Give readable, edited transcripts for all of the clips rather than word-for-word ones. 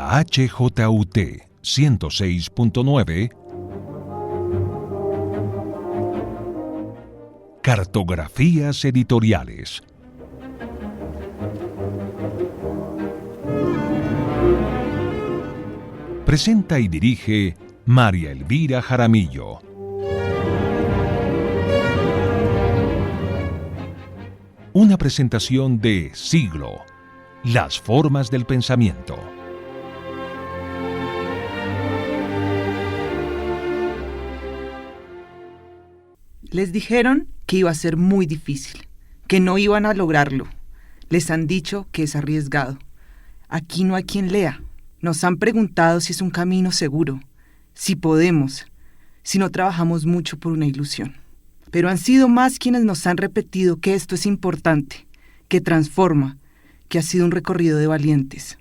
la HJUT 106.9, Cartografías Editoriales. Presenta y dirige María Elvira Jaramillo. Una presentación de Siglo, las formas del pensamiento. Les dijeron que iba a ser muy difícil, que no iban a lograrlo. Les han dicho que es arriesgado. Aquí no hay quien lea. Nos han preguntado si es un camino seguro, si podemos, si no trabajamos mucho por una ilusión. Pero han sido más quienes nos han repetido que esto es importante, que transforma, que ha sido un recorrido de valientes.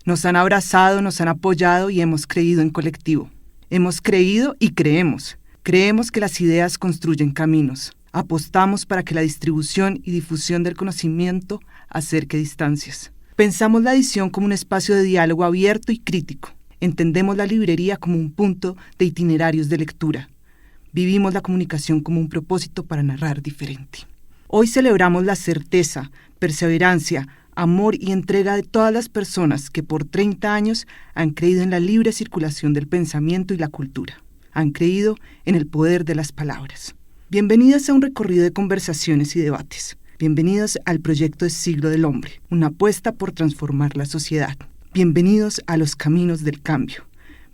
Nos han abrazado, nos han apoyado y hemos creído en colectivo. Hemos creído y creemos. Creemos que las ideas construyen caminos. Apostamos para que la distribución y difusión del conocimiento acerque distancias. Pensamos la edición como un espacio de diálogo abierto y crítico. Entendemos la librería como un punto de itinerarios de lectura. Vivimos la comunicación como un propósito para narrar diferente. Hoy celebramos la certeza, perseverancia, amor y entrega de todas las personas que por 30 años han creído en la libre circulación del pensamiento y la cultura. Han creído en el poder de las palabras. Bienvenidas a un recorrido de conversaciones y debates. Bienvenidos al proyecto de Siglo del Hombre, una apuesta por transformar la sociedad. Bienvenidos a los caminos del cambio.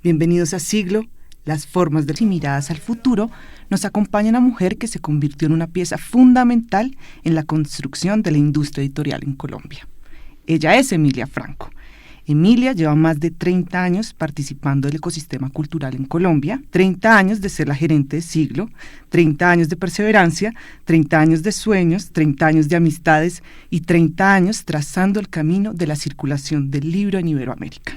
Bienvenidos a Siglo, las formas de... Y miradas al futuro, nos acompaña una mujer que se convirtió en una pieza fundamental en la construcción de la industria editorial en Colombia. Ella es Emilia Franco. Emilia lleva más de 30 años participando del ecosistema cultural en Colombia, 30 años de ser la gerente de Siglo, 30 años de perseverancia, 30 años de sueños, 30 años de amistades y 30 años trazando el camino de la circulación del libro en Iberoamérica.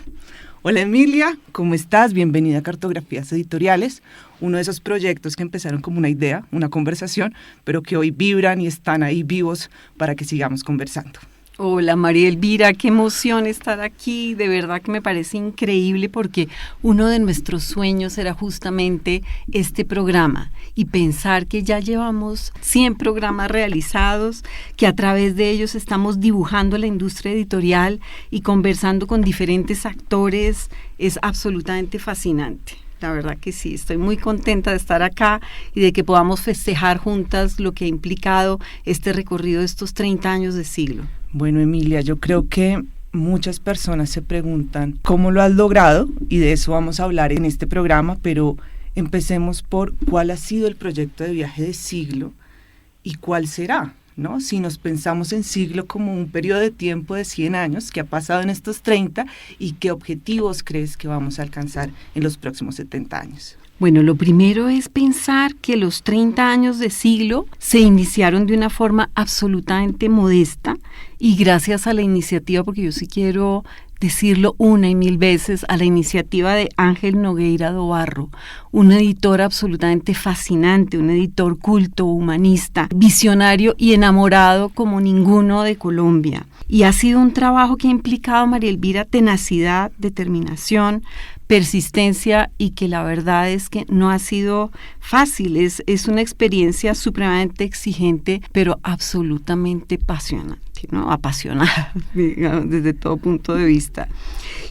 Hola Emilia, ¿cómo estás? Bienvenida a Cartografías Editoriales, uno de esos proyectos que empezaron como una idea, una conversación, pero que hoy vibran y están ahí vivos para que sigamos conversando. Hola María Elvira, qué emoción estar aquí, de verdad que me parece increíble porque uno de nuestros sueños era justamente este programa y pensar que ya llevamos 100 programas realizados, que a través de ellos estamos dibujando la industria editorial y conversando con diferentes actores, es absolutamente fascinante. La verdad que sí, estoy muy contenta de estar acá y de que podamos festejar juntas lo que ha implicado este recorrido de estos 30 años de Siglo. Bueno, Emilia, yo creo que muchas personas se preguntan cómo lo has logrado y de eso vamos a hablar en este programa, pero empecemos por cuál ha sido el proyecto de viaje de Siglo y cuál será, ¿no? Si nos pensamos en Siglo como un periodo de tiempo de 100 años que ha pasado en estos 30 y qué objetivos crees que vamos a alcanzar en los próximos 70 años. Bueno, lo primero es pensar que los 30 años de Siglo se iniciaron de una forma absolutamente modesta y gracias a la iniciativa, porque yo sí quiero decirlo una y mil veces, a la iniciativa de Ángel Nogueira do Barro, un editor absolutamente fascinante, un editor culto, humanista, visionario y enamorado como ninguno de Colombia. Y ha sido un trabajo que ha implicado, María Elvira, tenacidad, determinación, persistencia y que la verdad es que no ha sido fácil, es una experiencia supremamente exigente, pero absolutamente apasionante, ¿no? Apasionada, digamos, desde todo punto de vista.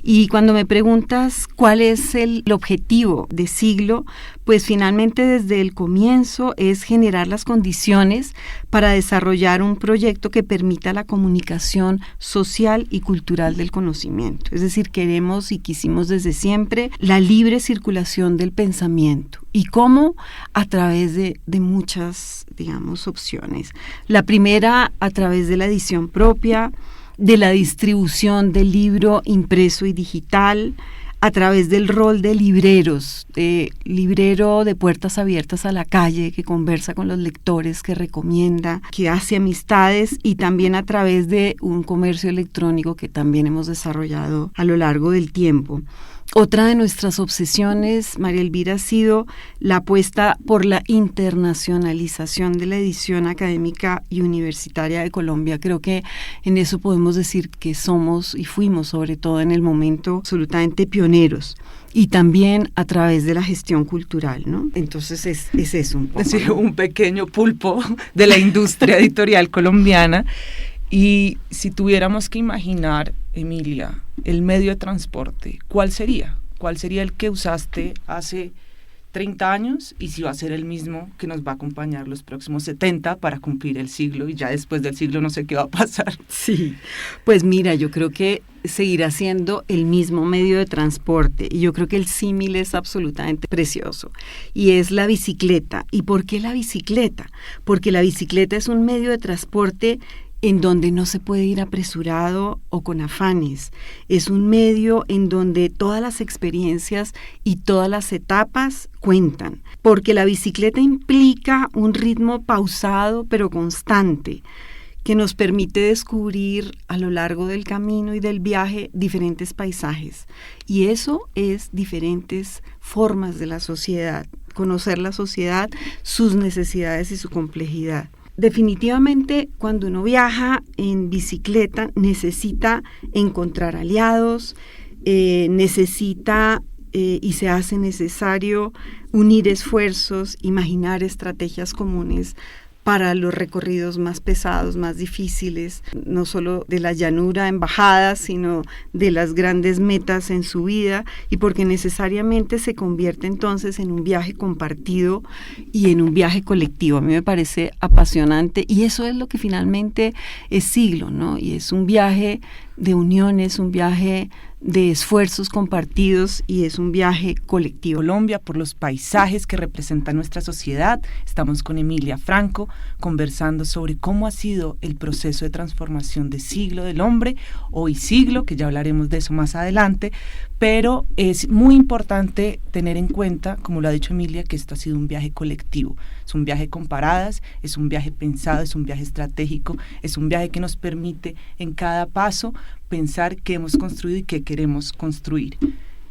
Y cuando me preguntas cuál es el objetivo de Siglo, pues finalmente desde el comienzo es generar las condiciones para desarrollar un proyecto que permita la comunicación social y cultural del conocimiento. Es decir, queremos y quisimos desde siempre la libre circulación del pensamiento. ¿Y cómo? A través de muchas, digamos, opciones. La primera, a través de la edición propia, de la distribución del libro impreso y digital, a través del rol de libreros, de librero de puertas abiertas a la calle, que conversa con los lectores, que recomienda, que hace amistades, y también a través de un comercio electrónico que también hemos desarrollado a lo largo del tiempo. Otra de nuestras obsesiones, María Elvira, ha sido la apuesta por la internacionalización de la edición académica y universitaria de Colombia. Creo que en eso podemos decir que somos y fuimos, sobre todo en el momento, absolutamente pioneros. Y también a través de la gestión cultural, ¿no? Entonces es eso un poco. Es decir, un pequeño pulpo de la industria editorial colombiana. Y si tuviéramos que imaginar, Emilia, el medio de transporte, ¿cuál sería? ¿Cuál sería el que usaste hace 30 años y si va a ser el mismo que nos va a acompañar los próximos 70 para cumplir el siglo y ya después del siglo no sé qué va a pasar? Sí, pues mira, yo creo que seguirá siendo el mismo medio de transporte y yo creo que el símil es absolutamente precioso y es la bicicleta. ¿Y por qué la bicicleta? Porque la bicicleta es un medio de transporte en donde no se puede ir apresurado o con afanes. Es un medio en donde todas las experiencias y todas las etapas cuentan, porque la bicicleta implica un ritmo pausado pero constante, que nos permite descubrir a lo largo del camino y del viaje diferentes paisajes. Y eso es diferentes formas de la sociedad, conocer la sociedad, sus necesidades y su complejidad. Definitivamente, cuando uno viaja en bicicleta, necesita encontrar aliados, necesita y se hace necesario unir esfuerzos, imaginar estrategias comunes para los recorridos más pesados, más difíciles, no solo de la llanura en bajadas, sino de las grandes metas en subida, y porque necesariamente se convierte entonces en un viaje compartido y en un viaje colectivo. A mí me parece apasionante y eso es lo que finalmente es siglo, ¿no? Y es un viaje de uniones, un viaje de esfuerzos compartidos y es un viaje colectivo. Colombia, por los paisajes que representa nuestra sociedad. Estamos con Emilia Franco conversando sobre cómo ha sido el proceso de transformación de siglo del hombre, hoy siglo, que ya hablaremos de eso más adelante, pero es muy importante tener en cuenta, como lo ha dicho Emilia, que esto ha sido un viaje colectivo. Es un viaje con paradas, es un viaje pensado, es un viaje estratégico, es un viaje que nos permite en cada paso pensar qué hemos construido y qué queremos construir.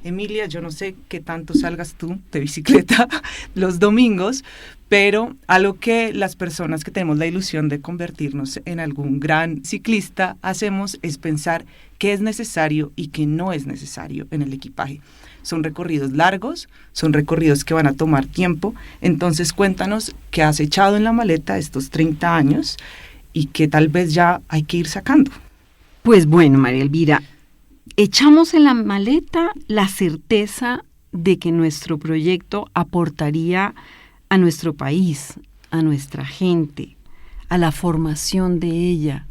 Emilia, yo no sé qué tanto salgas tú de bicicleta los domingos, pero algo que las personas que tenemos la ilusión de convertirnos en algún gran ciclista hacemos es pensar qué es necesario y qué no es necesario en el equipaje. Son recorridos largos, son recorridos que van a tomar tiempo, entonces cuéntanos qué has echado en la maleta estos 30 años y qué tal vez ya hay que ir sacando. Pues bueno, María Elvira, echamos en la maleta la certeza de que nuestro proyecto aportaría a nuestro país, a nuestra gente, a la formación de ella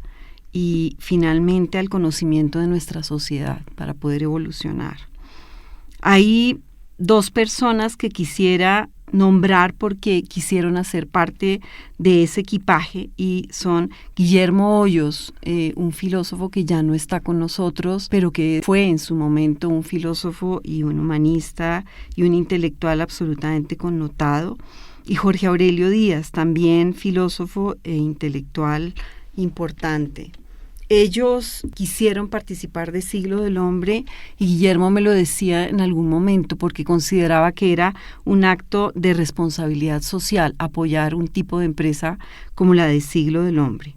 y finalmente al conocimiento de nuestra sociedad para poder evolucionar. Hay dos personas que quisiera nombrar porque quisieron hacer parte de ese equipaje y son Guillermo Hoyos, un filósofo que ya no está con nosotros, pero que fue en su momento un filósofo y un humanista y un intelectual absolutamente connotado, y Jorge Aurelio Díaz, también filósofo e intelectual importante. Ellos quisieron participar de Siglo del Hombre y Guillermo me lo decía en algún momento porque consideraba que era un acto de responsabilidad social apoyar un tipo de empresa como la de Siglo del Hombre.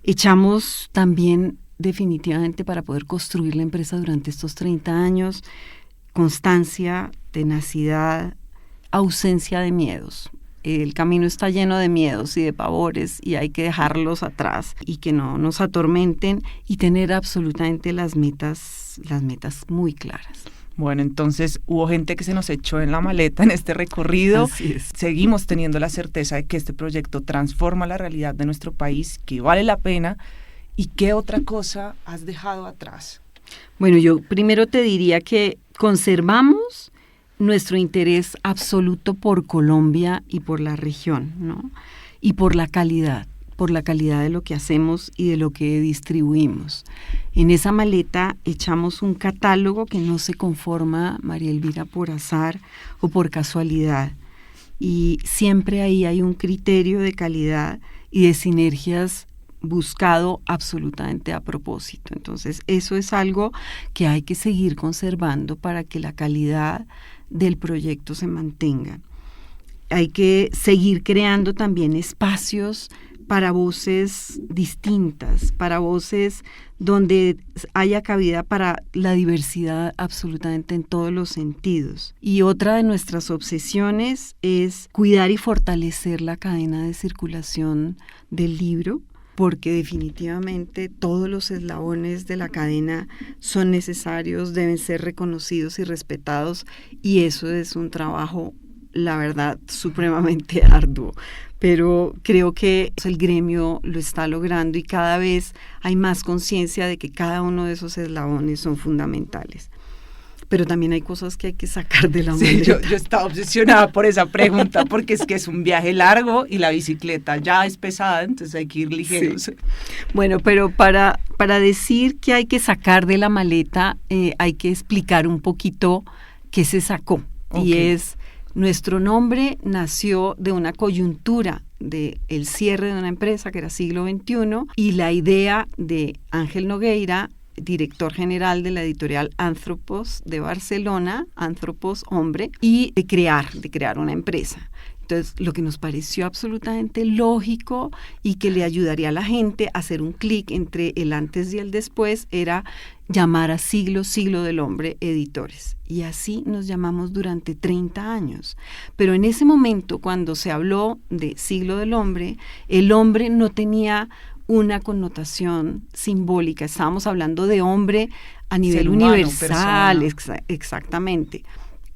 Echamos también definitivamente para poder construir la empresa durante estos 30 años constancia, tenacidad, ausencia de miedos. El camino está lleno de miedos y de pavores y hay que dejarlos atrás y que no nos atormenten y tener absolutamente las metas muy claras. Bueno, entonces hubo gente que se nos echó en la maleta en este recorrido. Así es. Seguimos teniendo la certeza de que este proyecto transforma la realidad de nuestro país, que vale la pena. ¿Y qué otra cosa has dejado atrás? Bueno, yo primero te diría que conservamos nuestro interés absoluto por Colombia y por la región, ¿no? Y por la calidad de lo que hacemos y de lo que distribuimos. En esa maleta echamos un catálogo que no se conforma, María Elvira, por azar o por casualidad. Y siempre ahí hay un criterio de calidad y de sinergias buscado absolutamente a propósito. Entonces, eso es algo que hay que seguir conservando para que la calidad del proyecto se mantenga. Hay que seguir creando también espacios para voces distintas, para voces donde haya cabida para la diversidad absolutamente en todos los sentidos. Y otra de nuestras obsesiones es cuidar y fortalecer la cadena de circulación del libro, porque definitivamente todos los eslabones de la cadena son necesarios, deben ser reconocidos y respetados, y eso es un trabajo, la verdad, supremamente arduo. Pero creo que el gremio lo está logrando y cada vez hay más conciencia de que cada uno de esos eslabones son fundamentales. Pero también hay cosas que hay que sacar de la maleta. Yo estaba obsesionada por esa pregunta porque es que es un viaje largo y la bicicleta ya es pesada, entonces hay que ir ligeros. Sí. Bueno, pero para decir que hay que sacar de la maleta, hay que explicar un poquito qué se sacó. Okay. Y es... Nuestro nombre nació de una coyuntura del cierre de una empresa que era Siglo XXI y la idea de Ángel Nogueira, director general de la editorial Anthropos de Barcelona, Anthropos hombre, y de crear una empresa. Entonces, lo que nos pareció absolutamente lógico y que le ayudaría a la gente a hacer un clic entre el antes y el después era llamar a Siglo del Hombre Editores. Y así nos llamamos durante 30 años. Pero en ese momento, cuando se habló de Siglo del Hombre, el hombre no tenía una connotación simbólica. Estábamos hablando de hombre a nivel universal, exactamente.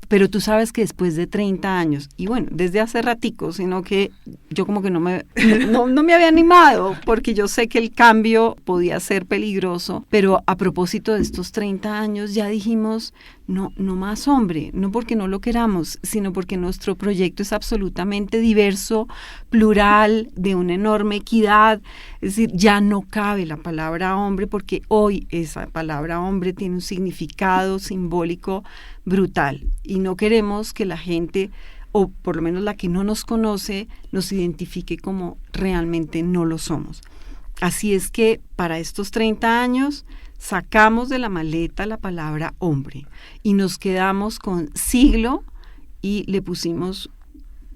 Pero tú sabes que después de 30 años, y bueno, desde hace ratico, sino que yo como que no me había animado, porque yo sé que el cambio podía ser peligroso, pero a propósito de estos 30 años ya dijimos, no más hombre, no porque no lo queramos, sino porque nuestro proyecto es absolutamente diverso, plural, de una enorme equidad, es decir, ya no cabe la palabra hombre, porque hoy esa palabra hombre tiene un significado simbólico brutal, y no queremos que la gente, o por lo menos la que no nos conoce, nos identifique como realmente no lo somos. Así es que para estos 30 años sacamos de la maleta la palabra hombre y nos quedamos con siglo y le pusimos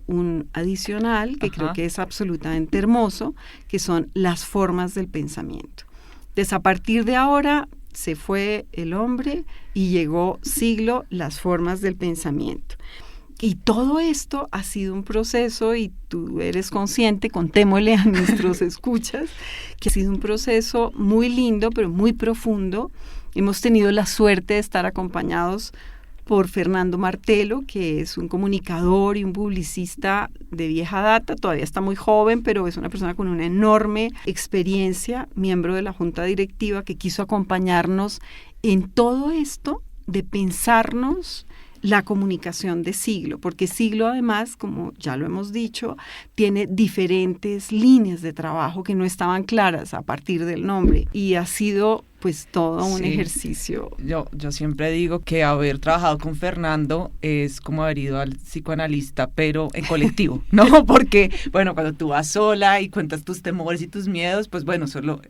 un adicional que creo que es absolutamente hermoso, que son las formas del pensamiento. Entonces, a partir de ahora se fue el hombre y llegó siglo, las formas del pensamiento. Y todo esto ha sido un proceso, y tú eres consciente, contémosle a nuestros escuchas, que ha sido un proceso muy lindo, pero muy profundo. Hemos tenido la suerte de estar acompañados por Fernando Martelo, que es un comunicador y un publicista de vieja data, todavía está muy joven, pero es una persona con una enorme experiencia, miembro de la junta directiva, que quiso acompañarnos en todo esto de pensarnos la comunicación de Siglo, porque Siglo además, como ya lo hemos dicho, tiene diferentes líneas de trabajo que no estaban claras a partir del nombre, y ha sido pues todo un ejercicio. Yo siempre digo que haber trabajado con Fernando es como haber ido al psicoanalista, pero en colectivo, ¿no? Porque, bueno, cuando tú vas sola y cuentas tus temores y tus miedos, pues bueno, solo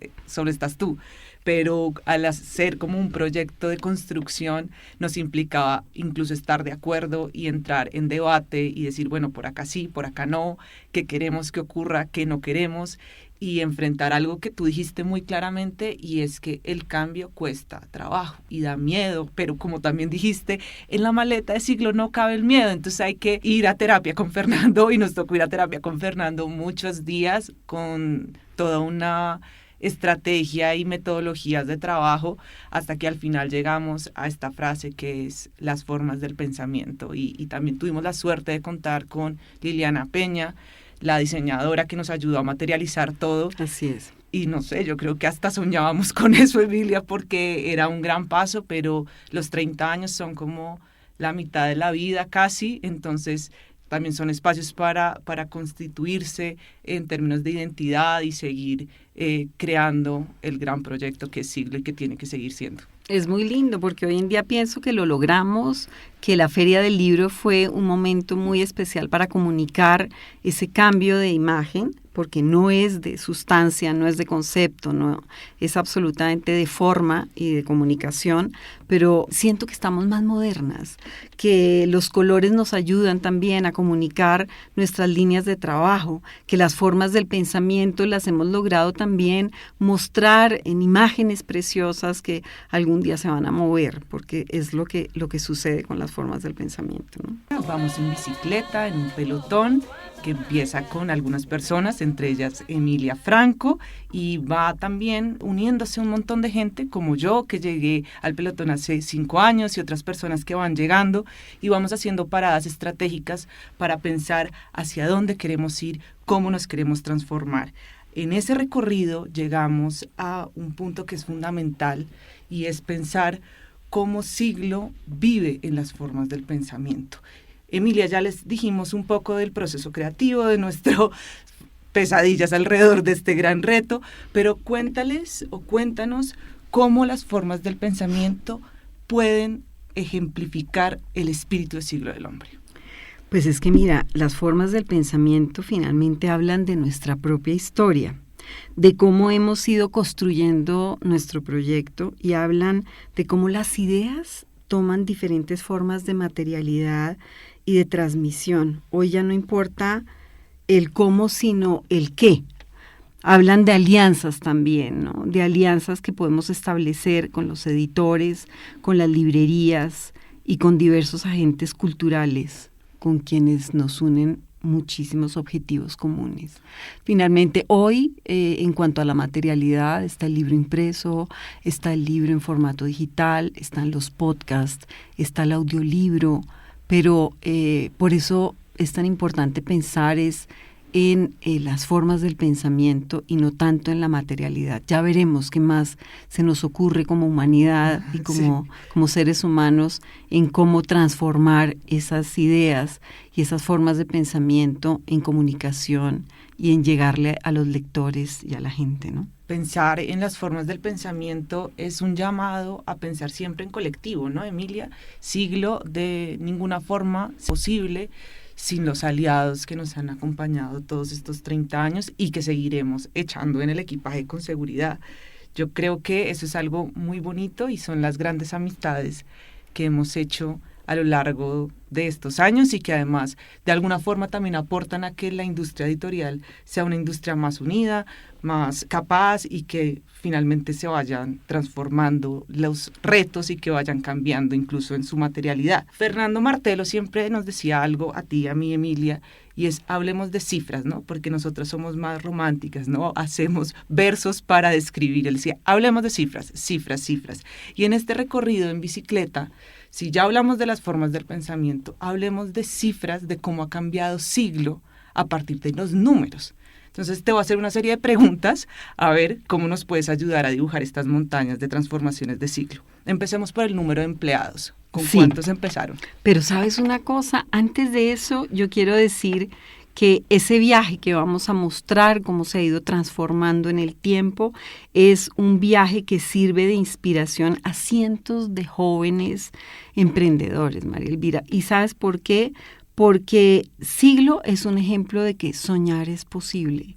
estás tú. Pero al hacer como un proyecto de construcción nos implicaba incluso estar de acuerdo y entrar en debate y decir, bueno, por acá sí, por acá no, qué queremos que ocurra, qué no queremos, y enfrentar algo que tú dijiste muy claramente, y es que el cambio cuesta trabajo y da miedo, pero como también dijiste, en la maleta de Siglo no cabe el miedo, entonces hay que ir a terapia con Fernando, y nos tocó ir a terapia con Fernando muchos días con toda una estrategia y metodologías de trabajo, hasta que al final llegamos a esta frase que es las formas del pensamiento, y también tuvimos la suerte de contar con Liliana Peña, la diseñadora que nos ayudó a materializar todo. Así es. Y no sé, yo creo que hasta soñábamos con eso, Emilia, porque era un gran paso, pero los 30 años son como la mitad de la vida casi, entonces también son espacios para constituirse en términos de identidad y seguir creando el gran proyecto que es Siglo y que tiene que seguir siendo. Es muy lindo porque hoy en día pienso que lo logramos, que la Feria del Libro fue un momento muy especial para comunicar ese cambio de imagen, porque no es de sustancia, no es de concepto, no, es absolutamente de forma y de comunicación, pero siento que estamos más modernas, que los colores nos ayudan también a comunicar nuestras líneas de trabajo, que las formas del pensamiento las hemos logrado también mostrar en imágenes preciosas que algún día se van a mover, porque es lo que sucede con las formas del pensamiento, ¿no? Vamos en bicicleta, en un pelotón, que empieza con algunas personas, entre ellas Emilia Franco, y va también uniéndose un montón de gente, como yo, que llegué al pelotón hace 5 años, y otras personas que van llegando, y vamos haciendo paradas estratégicas para pensar hacia dónde queremos ir, cómo nos queremos transformar. En ese recorrido llegamos a un punto que es fundamental, y es pensar cómo Siglo vive en las formas del pensamiento. Emilia, ya les dijimos un poco del proceso creativo, de nuestras pesadillas alrededor de este gran reto, pero cuéntanos cómo las formas del pensamiento pueden ejemplificar el espíritu de Siglo del Hombre. Pues es que mira, las formas del pensamiento finalmente hablan de nuestra propia historia, de cómo hemos ido construyendo nuestro proyecto y hablan de cómo las ideas toman diferentes formas de materialidad y de transmisión. Hoy ya no importa el cómo, sino el qué. Hablan de alianzas también, ¿no? De alianzas que podemos establecer con los editores, con las librerías y con diversos agentes culturales, con quienes nos unen muchísimos objetivos comunes. Finalmente, hoy, en cuanto a la materialidad, está el libro impreso, está el libro en formato digital, están los podcasts, está el audiolibro, pero por eso es tan importante pensar en las formas del pensamiento y no tanto en la materialidad. Ya veremos qué más se nos ocurre como humanidad y como seres humanos en cómo transformar esas ideas y esas formas de pensamiento en comunicación y en llegarle a los lectores y a la gente, ¿no? Pensar en las formas del pensamiento es un llamado a pensar siempre en colectivo, ¿no, Emilia? Siglo de ninguna forma posible sin los aliados que nos han acompañado todos estos 30 años y que seguiremos echando en el equipaje con seguridad. Yo creo que eso es algo muy bonito y son las grandes amistades que hemos hecho a lo largo de estos años y que además de alguna forma también aportan a que la industria editorial sea una industria más unida, más capaz y que finalmente se vayan transformando los retos y que vayan cambiando incluso en su materialidad. Fernando Martelo siempre nos decía algo a ti, a mí, Emilia, y es hablemos de cifras, ¿no? Porque nosotras somos más románticas, ¿no? Hacemos versos para describir. Él decía, hablemos de cifras, cifras, cifras. Y en este recorrido en bicicleta, si ya hablamos de las formas del pensamiento, hablemos de cifras, de cómo ha cambiado Siglo a partir de los números. Entonces te voy a hacer una serie de preguntas a ver cómo nos puedes ayudar a dibujar estas montañas de transformaciones de Siglo. Empecemos por el número de empleados. ¿Con cuántos empezaron? Pero ¿sabes una cosa? Antes de eso yo quiero decir que ese viaje que vamos a mostrar cómo se ha ido transformando en el tiempo es un viaje que sirve de inspiración a cientos de jóvenes emprendedores, María Elvira. ¿Y sabes por qué? Porque Siglo es un ejemplo de que soñar es posible.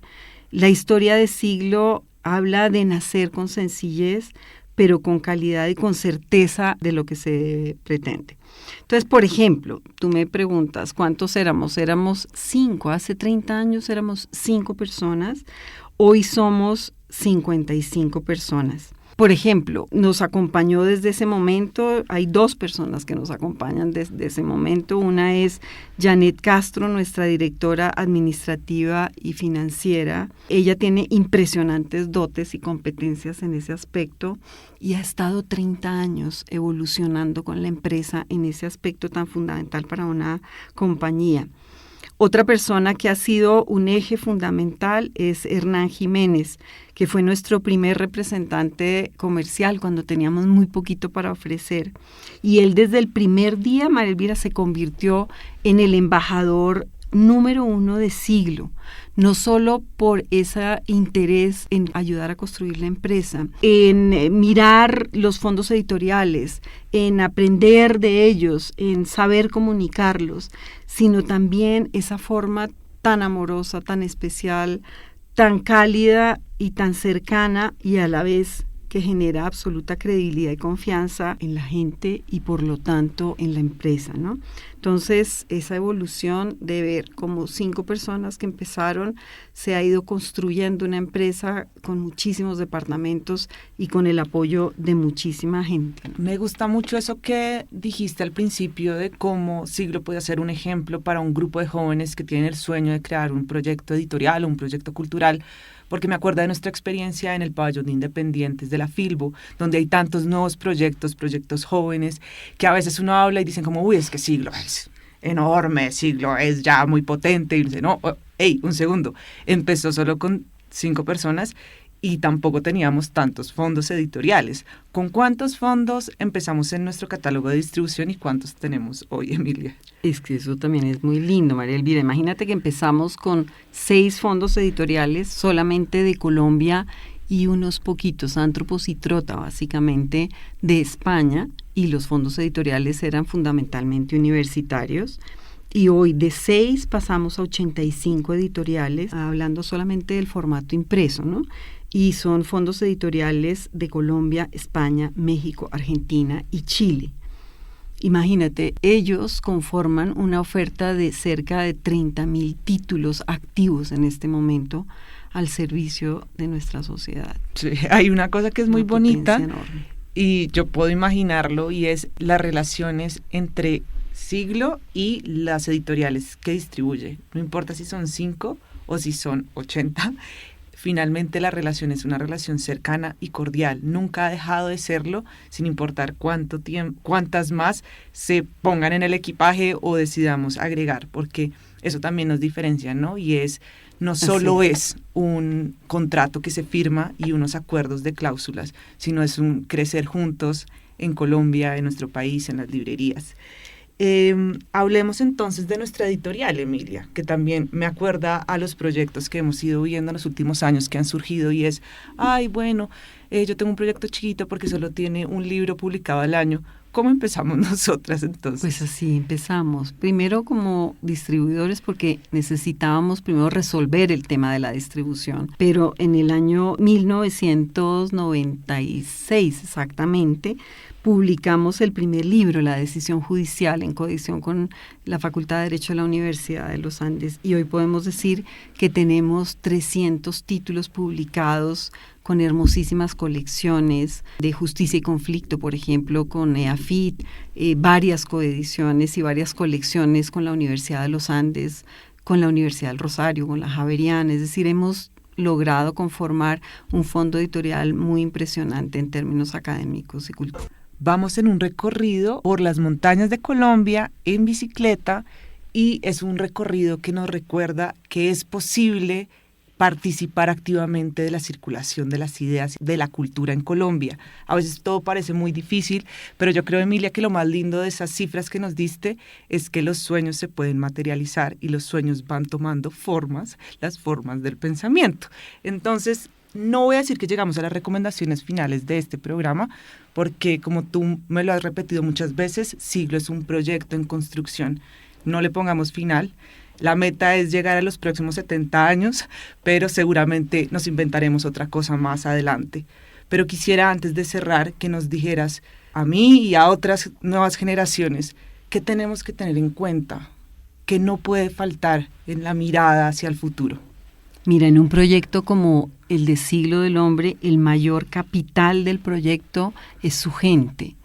La historia de Siglo habla de nacer con sencillez, pero con calidad y con certeza de lo que se pretende. Entonces, por ejemplo, tú me preguntas, ¿cuántos éramos? Éramos 5, hace 30 años éramos 5 personas, hoy somos 55 personas. Por ejemplo, nos acompañó desde ese momento, hay 2 personas que nos acompañan desde ese momento. Una es Janet Castro, nuestra directora administrativa y financiera. Ella tiene impresionantes dotes y competencias en ese aspecto y ha estado 30 años evolucionando con la empresa en ese aspecto tan fundamental para una compañía. Otra persona que ha sido un eje fundamental es Hernán Jiménez, que fue nuestro primer representante comercial cuando teníamos muy poquito para ofrecer. Y él desde el primer día, María Elvira, se convirtió en el embajador número 1 de Siglo, no solo por ese interés en ayudar a construir la empresa, en mirar los fondos editoriales, en aprender de ellos, en saber comunicarlos, sino también esa forma tan amorosa, tan especial, tan cálida y tan cercana y a la vez que genera absoluta credibilidad y confianza en la gente y por lo tanto en la empresa, ¿no? Entonces, esa evolución de ver como 5 personas que empezaron, se ha ido construyendo una empresa con muchísimos departamentos y con el apoyo de muchísima gente, ¿no? Me gusta mucho eso que dijiste al principio de cómo Siglo puede ser un ejemplo para un grupo de jóvenes que tienen el sueño de crear un proyecto editorial o un proyecto cultural, porque me acuerdo de nuestra experiencia en el pabellón de Independientes de la Filbo, donde hay tantos nuevos proyectos jóvenes, que a veces uno habla y dicen como, uy, es que Siglo es enorme, Siglo es ya muy potente, y dice, no, hey, un segundo, empezó solo con 5 personas y tampoco teníamos tantos fondos editoriales. ¿Con cuántos fondos empezamos en nuestro catálogo de distribución y cuántos tenemos hoy, Emilia? Es que eso también es muy lindo, María Elvira. Imagínate que empezamos con 6 fondos editoriales solamente de Colombia y unos poquitos, Antropos y Trota, básicamente, de España, y los fondos editoriales eran fundamentalmente universitarios. Y hoy de 6 pasamos a 85 editoriales, hablando solamente del formato impreso, ¿no? Y son fondos editoriales de Colombia, España, México, Argentina y Chile. Imagínate, ellos conforman una oferta de cerca de 30.000 títulos activos en este momento al servicio de nuestra sociedad. Sí, hay una cosa que es muy bonita Enorme. y yo puedo imaginarlo, y es las relaciones entre Siglo y las editoriales que distribuye. No importa si son 5 o si son 80, finalmente la relación es una relación cercana y cordial. Nunca ha dejado de serlo, sin importar cuánto tiempo, cuántas más se pongan en el equipaje o decidamos agregar, porque eso también nos diferencia, ¿no? Y es, no solo es un contrato que se firma y unos acuerdos de cláusulas, sino es un crecer juntos en Colombia, en nuestro país, en las librerías. Hablemos entonces de nuestra editorial, Emilia, que también me acuerda a los proyectos que hemos ido viendo en los últimos años que han surgido, y es, yo tengo un proyecto chiquito porque solo tiene un libro publicado al año. ¿Cómo empezamos nosotras entonces? Pues así empezamos. Primero como distribuidores, porque necesitábamos primero resolver el tema de la distribución. Pero en el año 1996 exactamente, publicamos el primer libro, La Decisión Judicial, en coedición con la Facultad de Derecho de la Universidad de los Andes. Y hoy podemos decir que tenemos 300 títulos publicados con hermosísimas colecciones de Justicia y Conflicto, por ejemplo, con EAFIT, varias coediciones y varias colecciones con la Universidad de los Andes, con la Universidad del Rosario, con la Javeriana. Es decir, hemos logrado conformar un fondo editorial muy impresionante en términos académicos y culturales. Vamos en un recorrido por las montañas de Colombia en bicicleta, y es un recorrido que nos recuerda que es posible participar activamente de la circulación de las ideas, de la cultura en Colombia. A veces todo parece muy difícil, pero yo creo, Emilia, que lo más lindo de esas cifras que nos diste es que los sueños se pueden materializar y los sueños van tomando formas, las formas del pensamiento. Entonces, no voy a decir que llegamos a las recomendaciones finales de este programa, porque como tú me lo has repetido muchas veces, Siglo es un proyecto en construcción. No le pongamos final. La meta es llegar a los próximos 70 años, pero seguramente nos inventaremos otra cosa más adelante. Pero quisiera, antes de cerrar, que nos dijeras a mí y a otras nuevas generaciones qué tenemos que tener en cuenta, qué no puede faltar en la mirada hacia el futuro. Mira, en un proyecto como el de Siglo del Hombre, el mayor capital del proyecto es su gente.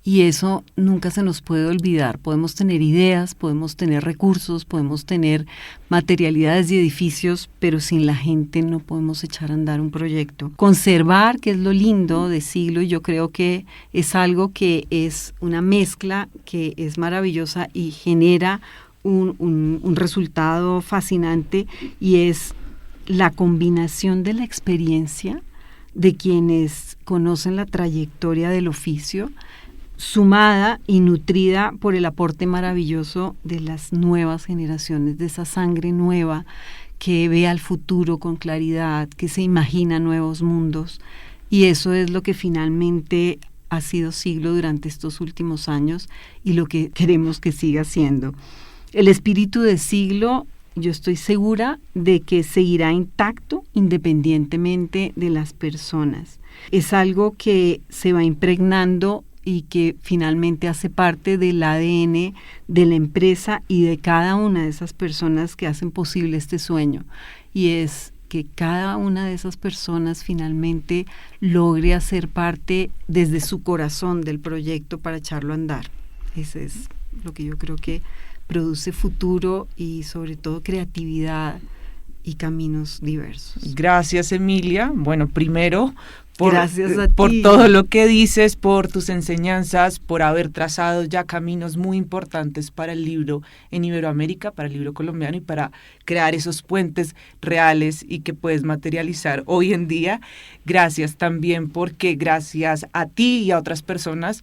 Y eso nunca se nos puede olvidar. Podemos tener ideas, podemos tener recursos, podemos tener materialidades y edificios, pero sin la gente no podemos echar a andar un proyecto. Conservar, que es lo lindo de Siglo, y yo creo que es algo que es una mezcla que es maravillosa y genera un resultado fascinante, y es la combinación de la experiencia de quienes conocen la trayectoria del oficio, sumada y nutrida por el aporte maravilloso de las nuevas generaciones, de esa sangre nueva que ve al futuro con claridad, que se imagina nuevos mundos. Y eso es lo que finalmente ha sido Siglo durante estos últimos años y lo que queremos que siga siendo. El espíritu de Siglo yo estoy segura de que seguirá intacto independientemente de las personas. Es algo que se va impregnando y que finalmente hace parte del ADN de la empresa y de cada una de esas personas que hacen posible este sueño. Y es que cada una de esas personas finalmente logre hacer parte desde su corazón del proyecto para echarlo a andar. Ese es lo que yo creo que produce futuro y sobre todo creatividad y caminos diversos. Gracias, Emilia. Bueno, primero Gracias a por ti. todo lo que dices, por tus enseñanzas, por haber trazado ya caminos muy importantes para el libro en Iberoamérica, para el libro colombiano y para crear esos puentes reales y que puedes materializar hoy en día. Gracias también porque gracias a ti y a otras personas,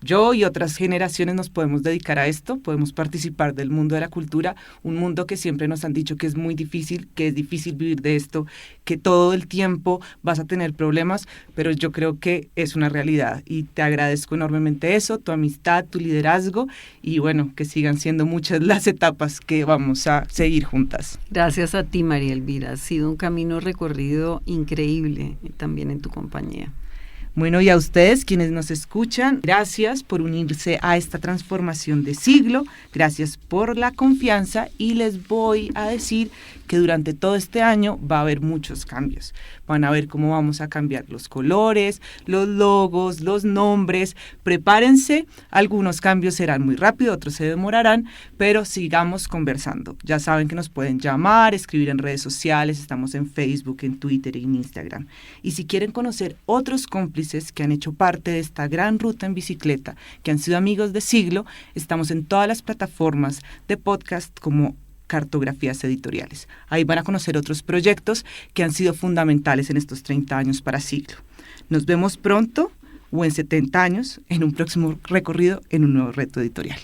yo y otras generaciones nos podemos dedicar a esto, podemos participar del mundo de la cultura, un mundo que siempre nos han dicho que es muy difícil, que es difícil vivir de esto, que todo el tiempo vas a tener problemas, pero yo creo que es una realidad y te agradezco enormemente eso, tu amistad, tu liderazgo y bueno, que sigan siendo muchas las etapas que vamos a seguir juntas. Gracias a ti, María Elvira. Ha sido un camino recorrido increíble también en tu compañía. Bueno, y a ustedes, quienes nos escuchan, gracias por unirse a esta transformación de siglo, gracias por la confianza y les voy a decir que durante todo este año va a haber muchos cambios. Van a ver cómo vamos a cambiar los colores, los logos, los nombres. Prepárense, algunos cambios serán muy rápidos, otros se demorarán, pero sigamos conversando. Ya saben que nos pueden llamar, escribir en redes sociales, estamos en Facebook, en Twitter y en Instagram. Y si quieren conocer otros cómplices que han hecho parte de esta gran ruta en bicicleta, que han sido amigos de siglo, estamos en todas las plataformas de podcast como Cartografías Editoriales. Ahí van a conocer otros proyectos que han sido fundamentales en estos 30 años para siglo. Nos vemos pronto o en 70 años en un próximo recorrido en un nuevo reto editorial.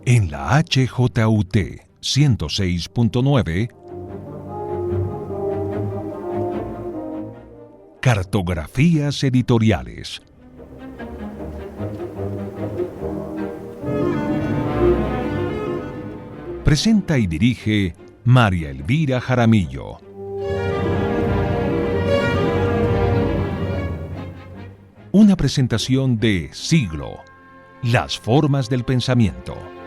En la HJUT 106.9 Cartografías Editoriales. Presenta y dirige María Elvira Jaramillo. Una presentación de Siglo, las formas del pensamiento.